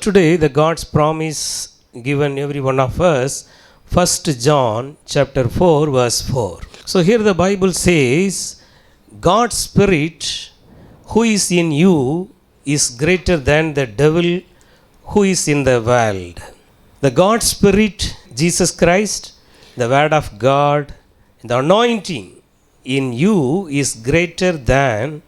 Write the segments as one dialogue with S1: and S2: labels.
S1: Today the God's promise given every one of us, 1 John chapter 4 verse 4. So here the Bible says, God's Spirit who is in you is greater than the devil who is in the world. The God's Spirit, Jesus Christ, the Word of God, the anointing in you is greater than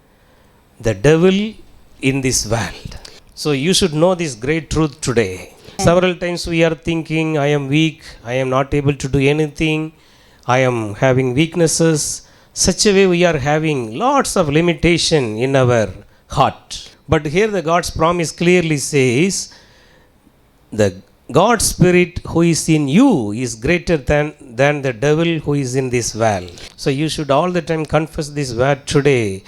S1: the devil in this world. So you should know this great truth today. Several times we are thinking, I am weak, I am not able to do anything, I am having weaknesses. Such a way we are having lots of limitation in our heart. But here the God's promise clearly says, the God's Spirit who is in you is greater than the devil who is in this world. So you should all the time confess this word today.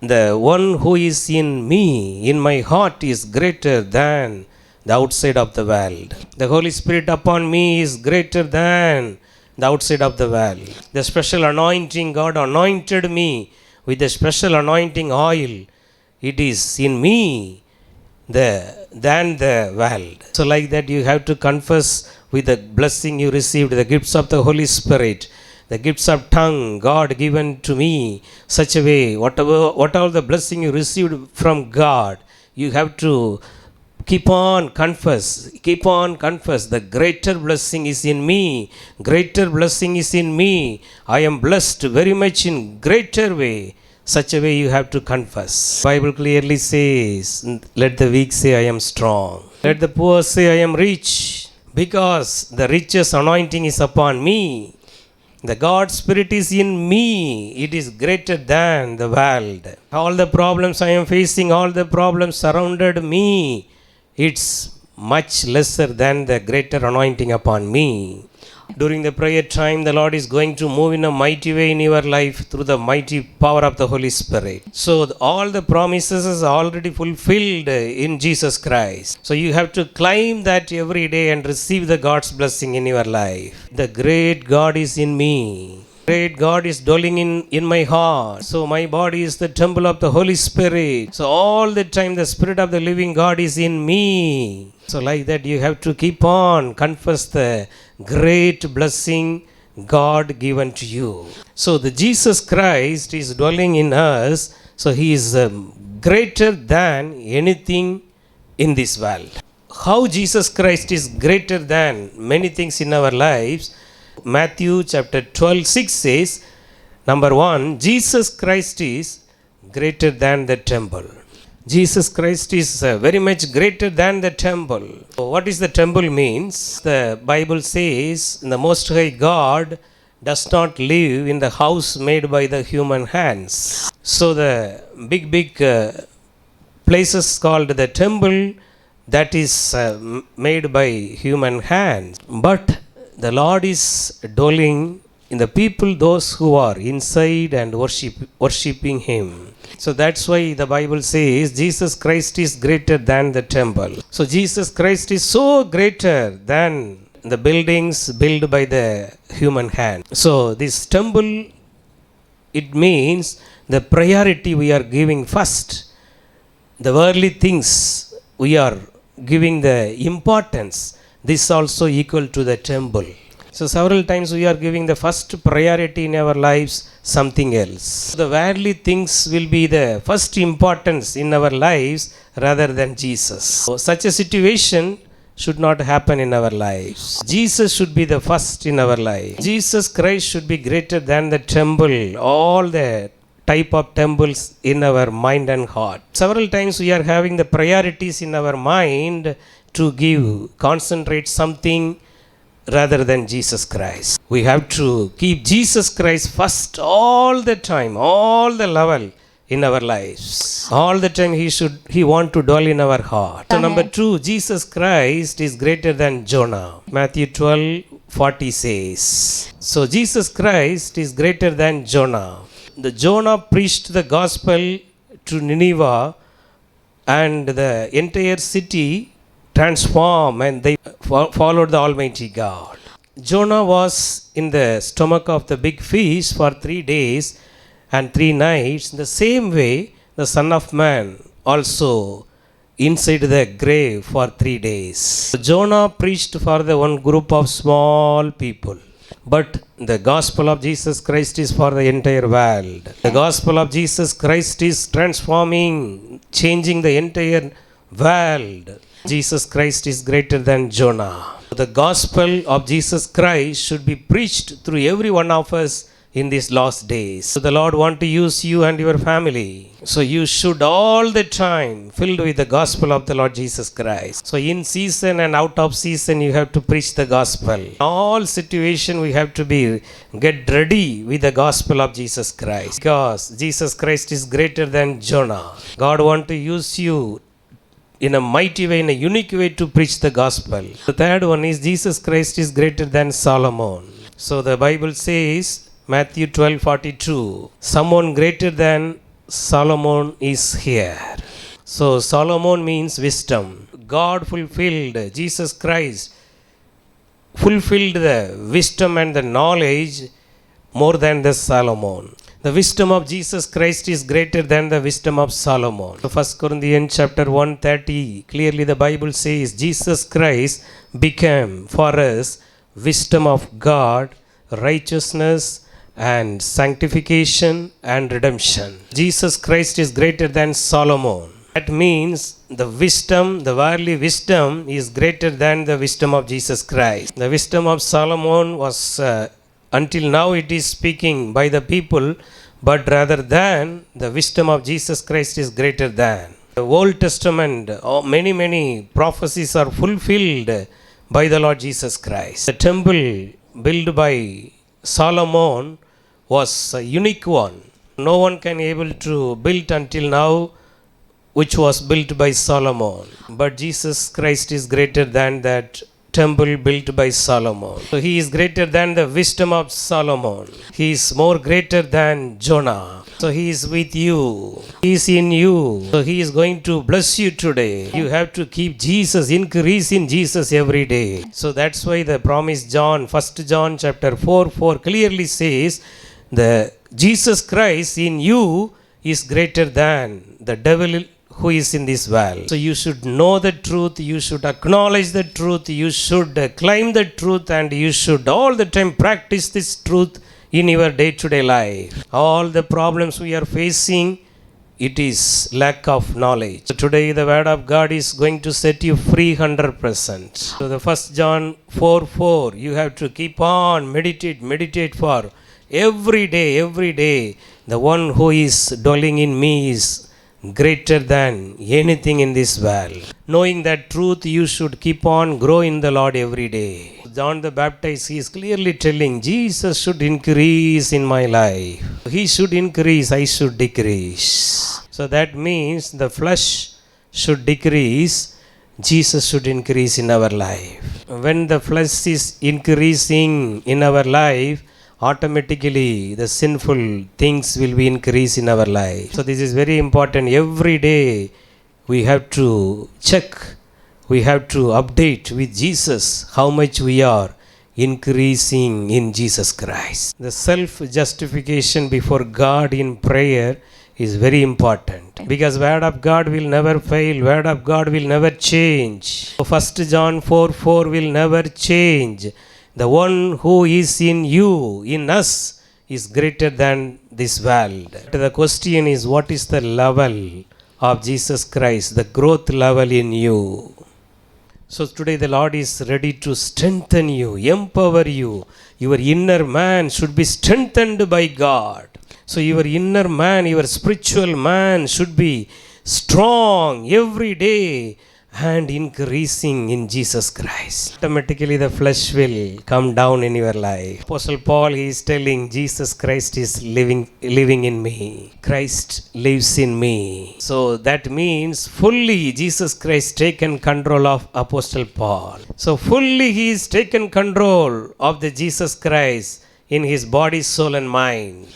S1: The one who is in me, in my heart, is greater than the outside of the world. The Holy Spirit upon me is greater than the outside of the world. The special anointing, God anointed me with the special anointing oil. It is in me than the world. So like that you have to confess with the blessing you received, the gifts of the Holy Spirit. The gifts of tongue God given to me, such a way, whatever the blessing you received from God, you have to keep on confess. The greater blessing is in me. Greater blessing is in me. I am blessed very much in greater way. Such a way you have to confess. Bible clearly says, let the weak say I am strong. Let the poor say I am rich, because the richest anointing is upon me. The God's Spirit is in me. It is greater than the world. All the problems I am facing, all the problems surrounded me, it's much lesser than the greater anointing upon me. During the prayer time, the Lord is going to move in a mighty way in your life through the mighty power of the Holy Spirit. So all the promises is already fulfilled in Jesus Christ. So you have to claim that every day and receive the God's blessing in your life. The great God is in me. Great God is dwelling in my heart. So my body is the temple of the Holy Spirit. So all the time the Spirit of the living God is in me. So like that you have to keep on confess the great blessing God given to you. So the Jesus Christ is dwelling in us. So he is greater than anything in this world. How Jesus Christ is greater than many things in our lives? Matthew chapter 12, 6 says, number 1, Jesus Christ is greater than the temple. Jesus Christ is very much greater than the temple. So what is the temple means? The Bible says the Most High God does not live in the house made by the human hands. So the big places called the temple, that is made by human hands. But the Lord is dwelling in the people, those who are inside and worshipping Him. So that's why the Bible says Jesus Christ is greater than the temple. So Jesus Christ is so greater than the buildings built by the human hand. So this temple, it means the priority we are giving first. The worldly things we are giving the importance. This also equal to the temple. So several times we are giving the first priority in our lives something else. The worldly things will be the first importance in our lives rather than Jesus. So such a situation should not happen in our lives. Jesus should be the first in our life. Jesus Christ should be greater than the temple, all the type of temples in our mind and heart. Several times we are having the priorities in our mind to concentrate something rather than Jesus Christ. We have to keep Jesus Christ first all the time, all the level in our lives. All the time he want to dwell in our heart. So number 2, Jesus Christ is greater than Jonah. Matthew 12:40 says. So Jesus Christ is greater than Jonah. The Jonah preached the gospel to Nineveh, and the entire city transformed, and they followed the Almighty God. Jonah was in the stomach of the big fish for 3 days and 3 nights. In the same way, the Son of Man also inside the grave for 3 days. Jonah preached for the one group of small people. But the gospel of Jesus Christ is for the entire world. The gospel of Jesus Christ is transforming, changing the entire world. Jesus Christ is greater than Jonah. The gospel of Jesus Christ should be preached through every one of us in these last days. So the Lord want to use you and your family. So you should all the time filled with the gospel of the Lord Jesus Christ. So in season and out of season you have to preach the gospel. All situation we have to be get ready with the gospel of Jesus Christ. Because Jesus Christ is greater than Jonah. God want to use you in a mighty way, in a unique way to preach the gospel. The third one is Jesus Christ is greater than Solomon. So the Bible says, Matthew 12:42, someone greater than Solomon is here. So Solomon means wisdom. God fulfilled, Jesus Christ fulfilled the wisdom and the knowledge more than the Solomon. The wisdom of Jesus Christ is greater than the wisdom of Solomon. 1 Corinthians chapter 1:30, clearly the Bible says Jesus Christ became for us wisdom of God, righteousness and sanctification and redemption. Jesus Christ is greater than Solomon. That means the wisdom, the worldly wisdom is greater than the wisdom of Jesus Christ. The wisdom of Solomon was until now it is speaking by the people, but rather than the wisdom of Jesus Christ is greater than. The Old Testament, many prophecies are fulfilled by the Lord Jesus Christ. The temple built by Solomon was a unique one. No one can able to build until now which was built by Solomon. But Jesus Christ is greater than that temple built by Solomon. So he is greater than the wisdom of Solomon. He is more greater than Jonah. So he is with you. He is in you. So he is going to bless you today. You have to keep Jesus, increase in Jesus every day. So that's why the promise John, 1 John chapter 4:4 clearly says, the Jesus Christ in you is greater than the devil who is in this world. So you should know the truth, you should acknowledge the truth, you should claim the truth, and you should all the time practice this truth in your day-to-day life. All the problems we are facing, it is lack of knowledge. So today the word of God is going to set you free 100%. So the 1 John 4:4, you have to keep on meditate for every day. The one who is dwelling in me is greater than anything in this world. Knowing that truth, you should keep on grow in the Lord every day. John the Baptist, he is clearly telling Jesus should increase in my life. He should increase, I should decrease. So that means the flesh should decrease, Jesus should increase in our life. When the flesh is increasing in our life, automatically the sinful things will be increased in our life. So this is very important. Every day we have to check, we have to update with Jesus how much we are increasing in Jesus Christ. The self justification before God in prayer is very important, because word of God will never fail, word of God will never change. 1 John 4:4 will never change. The one who is in you, in us, is greater than this world. The question is, what is the level of Jesus Christ, the growth level in you? So today the Lord is ready to strengthen you, empower you. Your inner man should be strengthened by God. So your inner man, your spiritual man should be strong every day and increasing in Jesus Christ. Automatically the flesh will come down in your life. Apostle Paul, he is telling Jesus Christ is living in me. Christ lives in me. So that means fully Jesus Christ taken control of Apostle Paul. So fully he is taken control of the Jesus Christ in his body, soul and mind.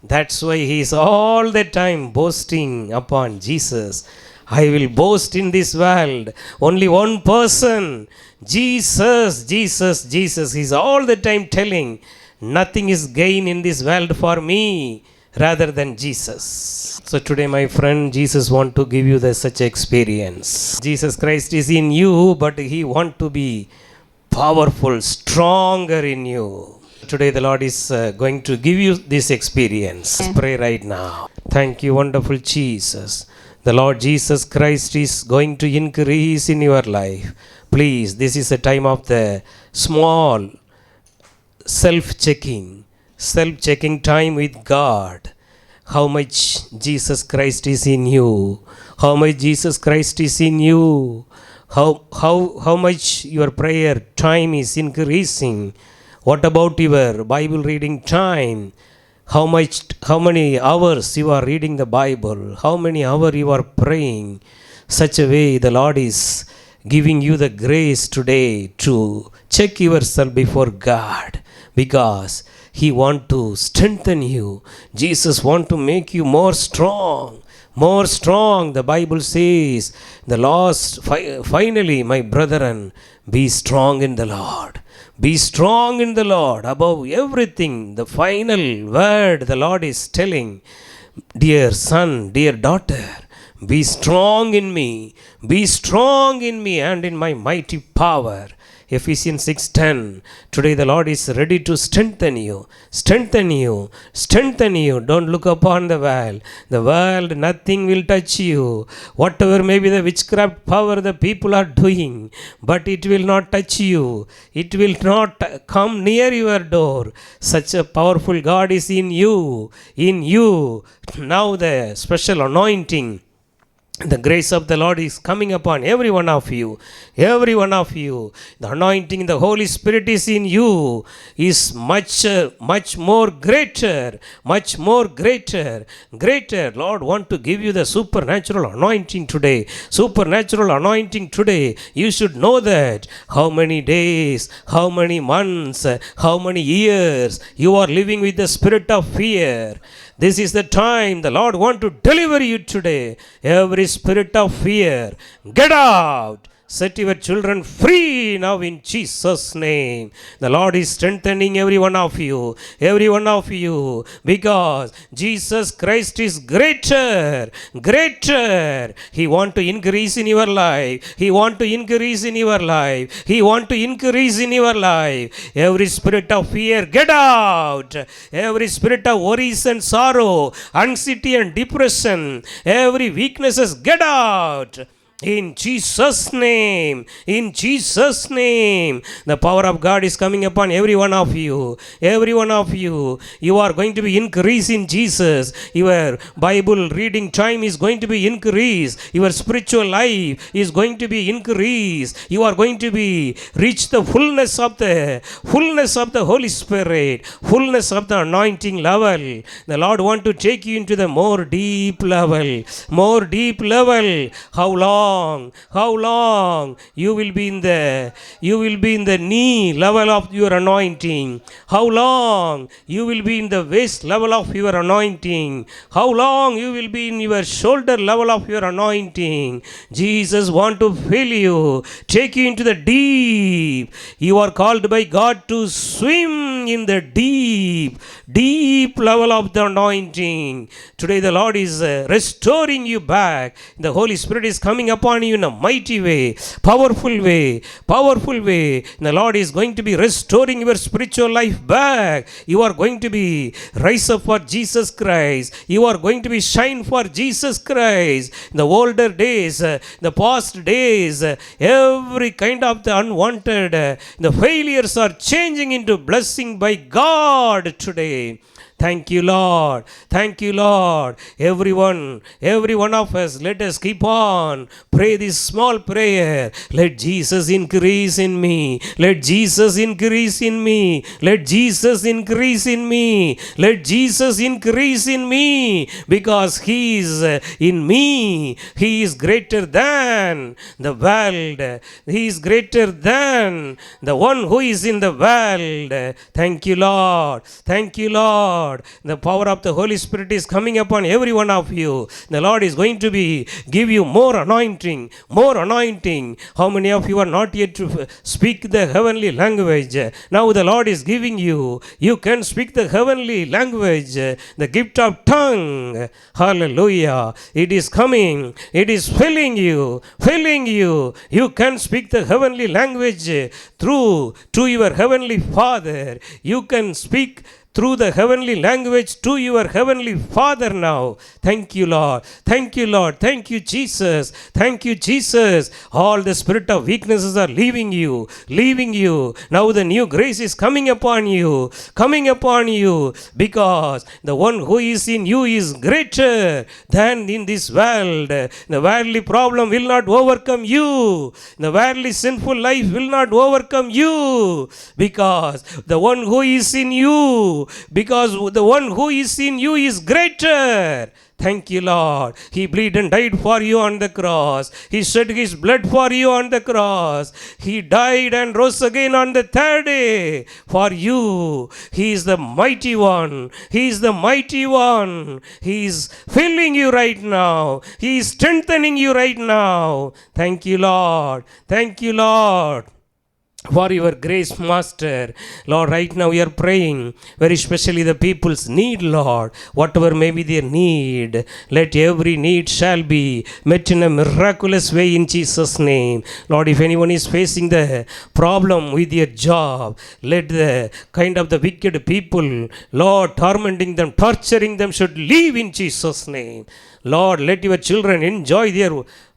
S1: That's why he is all the time boasting upon Jesus. I will boast in this world. Only one person, Jesus. He's all the time telling, nothing is gain in this world for me, rather than Jesus. So today, my friend, Jesus want to give you such experience. Jesus Christ is in you, but He want to be powerful, stronger in you. Today the Lord is going to give you this experience. Pray right now. Thank you, wonderful Jesus. The Lord Jesus Christ is going to increase in your life. Please, this is a time of the small self-checking time with God. How much Jesus Christ is in you? How much Jesus Christ is in you? How much your prayer time is increasing? What about your Bible reading time? How many hours you are reading the Bible? How many hours you are praying? Such a way the Lord is giving you the grace today to check yourself before God, because He want to strengthen you. Jesus want to make you more strong. More strong. The Bible says, finally, my brethren, be strong in the Lord. Be strong in the Lord above everything. The final word the Lord is telling, dear son, dear daughter, be strong in me. Be strong in me and in my mighty power. Ephesians 6:10. Today the Lord is ready to strengthen you. Strengthen you. Strengthen you. Don't look upon the world. The world, nothing will touch you. Whatever may be the witchcraft power the people are doing, but it will not touch you. It will not come near your door. Such a powerful God is in you. In you. Now the special anointing, the grace of the Lord is coming upon every one of you. Every one of you. The anointing, the Holy Spirit is in you, is much more greater. Much more greater. Greater. Lord want to give you the supernatural anointing today. Supernatural anointing today. You should know that. How many days, how many months, how many years you are living with the spirit of fear. This is the time the Lord want to deliver you today. Every spirit of fear, get out. Set your children free now in Jesus' name. The Lord is strengthening every one of you. Every one of you. Because Jesus Christ is greater. Greater. He want to increase in your life. He want to increase in your life. He want to increase in your life. Every spirit of fear, get out. Every spirit of worries and sorrow, anxiety and depression, every weaknesses, get out. In Jesus' name, in Jesus' name, the power of God is coming upon every one of you. Every one of you. You are going to be increased in Jesus. Your Bible reading time is going to be increased. Your spiritual life is going to be increased. You are going to be reach the fullness of the Holy Spirit, fullness of the anointing level. The Lord want to take you into the more deep level. More deep level. How long you will be in the knee level of your anointing? How long you will be in the waist level of your anointing? How long you will be in your shoulder level of your anointing? Jesus want to fill you, take you into the deep. You are called by God to swim in the deep level of the anointing. Today the Lord is restoring you back. The Holy Spirit is coming upon you in a mighty way, powerful way. The Lord is going to be restoring your spiritual life back. You are going to be rise up for Jesus Christ. You are going to be shine for Jesus Christ. The older days, the past days, every kind of the unwanted, the failures are changing into blessing by God today. Thank you, Lord. Thank you, Lord. Every one of us, let us keep on. Pray this small prayer. Let Jesus increase in me. Let Jesus increase in me. Let Jesus increase in me. Let Jesus increase in me. Because He is in me. He is greater than the world. He is greater than the one who is in the world. Thank you, Lord. Thank you, Lord. Lord, the power of the Holy Spirit is coming upon every one of you. The Lord is going to give you more anointing, more anointing. How many of you are not yet to speak the heavenly language? Now the Lord is giving you. You can speak the heavenly language, the gift of tongue. Hallelujah. It is coming. It is filling you, filling you. You can speak the heavenly language through to your heavenly Father. You can speak through the heavenly language to your heavenly Father now. Thank you, Lord. Thank you, Lord. Thank you, Jesus. Thank you, Jesus. All the spirit of weaknesses are leaving you, leaving you. Now the new grace is coming upon you, because the one who is in you is greater than in this world. The worldly problem will not overcome you. The worldly sinful life will not overcome you, because the one who is in you, because the one who is in you is greater. Thank you, Lord. He bled and died for you on the cross. He shed his blood for you on the cross. He died and rose again on the third day for you. He is the mighty one. He is the mighty one. He is filling you right now. He is strengthening you right now. Thank you, Lord. Thank you, Lord, for your grace, Master. Lord, right now we are praying, very specially the people's need, Lord. Whatever may be their need, let every need shall be met in a miraculous way in Jesus' name. Lord, if anyone is facing the problem with their job, let the kind of the wicked people, Lord, tormenting them, torturing them, should leave in Jesus' name. Lord, let your children enjoy their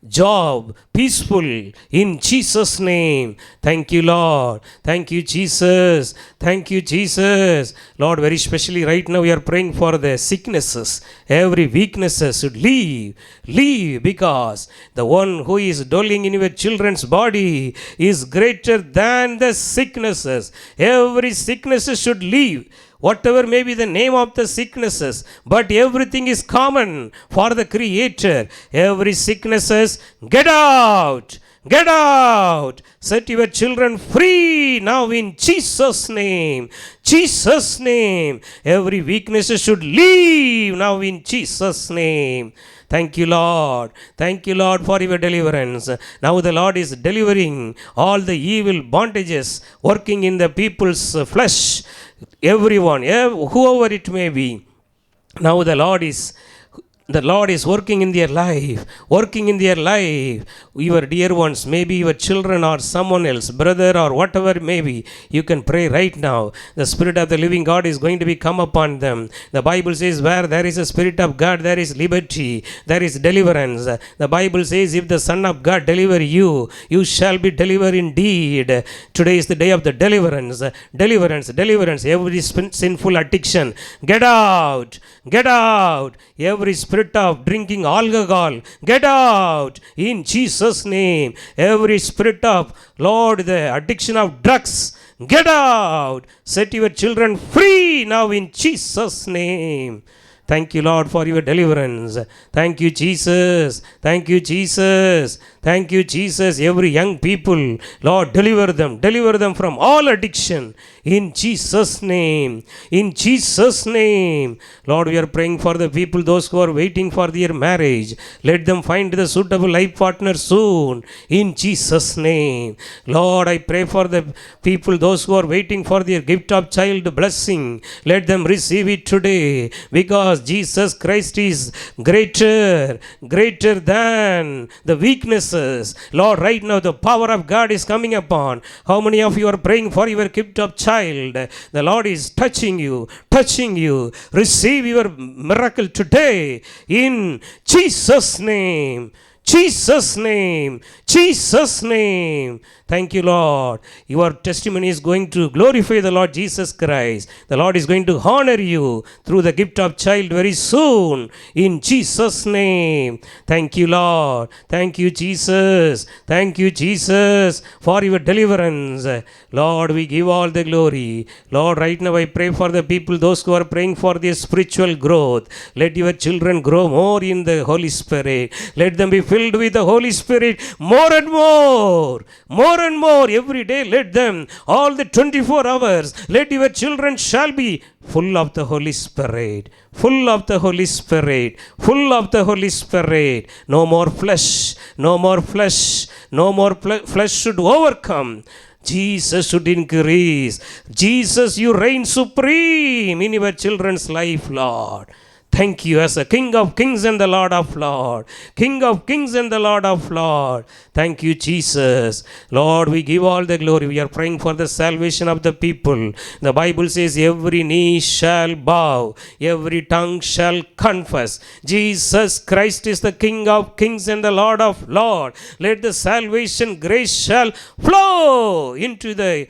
S1: job peaceful in Jesus' name. Thank you, Lord. Thank you, Jesus. Thank you, Jesus. Lord, very specially right now we are praying for the sicknesses. Every weaknesses should leave, because the one who is dwelling in your children's body is greater than the sicknesses. Every sicknesses should leave. Whatever may be the name of the sicknesses, but everything is common for the Creator. Every sicknesses, get out, get out. Set your children free now in Jesus' name. Jesus' name. Every weakness should leave now in Jesus' name. Thank you, Lord. Thank you, Lord, for your deliverance. Now the Lord is delivering all the evil bondages working in the people's flesh. Everyone, whoever it may be. Now the Lord is working in their life, Your dear ones, maybe your children or someone else, brother or whatever it may be, you can pray right now. The Spirit of the living God is going to be come upon them. The Bible says, where there is a Spirit of God, there is liberty, there is deliverance. The Bible says, if the Son of God deliver you, you shall be delivered indeed. Today is the day of the deliverance. Deliverance. Every sinful addiction, get out. Every spirit of drinking alcohol, get out in Jesus' name. Every spirit of, Lord, the addiction of drugs, get out. Set your children free now in Jesus' name. Thank you, Lord, for your deliverance. Thank you, Jesus. Thank you, Jesus. Thank you, Jesus. Every young people, Lord, deliver them from all addiction. In Jesus' name. In Jesus' name. Lord, we are praying for the people, those who are waiting for their marriage. Let them find the suitable life partner soon. In Jesus' name. Lord, I pray for the people, those who are waiting for their gift of child blessing. Let them receive it today, because Jesus Christ is greater than the weaknesses. Lord, right now the power of God is coming upon. How many of you are praying for your gift of child? The Lord is touching you. Receive your miracle today in Jesus' name. Jesus' name. Thank you, Lord. Your testimony is going to glorify the Lord Jesus Christ. The Lord is going to honor you through the gift of child very soon. In Jesus' name. Thank you, Lord. Thank you, Jesus. Thank you, Jesus, for your deliverance. Lord, we give all the glory. Lord, right now I pray for the people, those who are praying for their spiritual growth. Let your children grow more in the Holy Spirit. Let them be filled with the Holy Spirit more and more. More and more. Every day let them, all the 24 hours, let your children shall be full of the Holy Spirit. Full of the Holy Spirit. Full of the Holy Spirit. No more flesh. No more flesh. No more flesh should overcome. Jesus should increase. Jesus, you reign supreme in your children's life, Lord. Thank you as a King of kings and the Lord of lords. King of kings and the Lord of lords. Thank you, Jesus. Lord, we give all the glory. We are praying for the salvation of the people. The Bible says every knee shall bow, every tongue shall confess. Jesus Christ is the King of kings and the Lord of lords. Let the salvation grace shall flow into the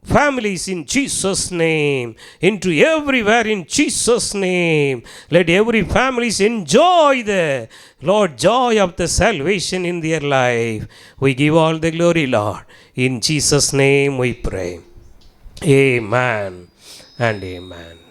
S1: families in Jesus' name, into everywhere in Jesus' name. Let every families enjoy the Lord joy of the salvation in their life. We give all the glory, Lord. In Jesus' name we pray. Amen and amen.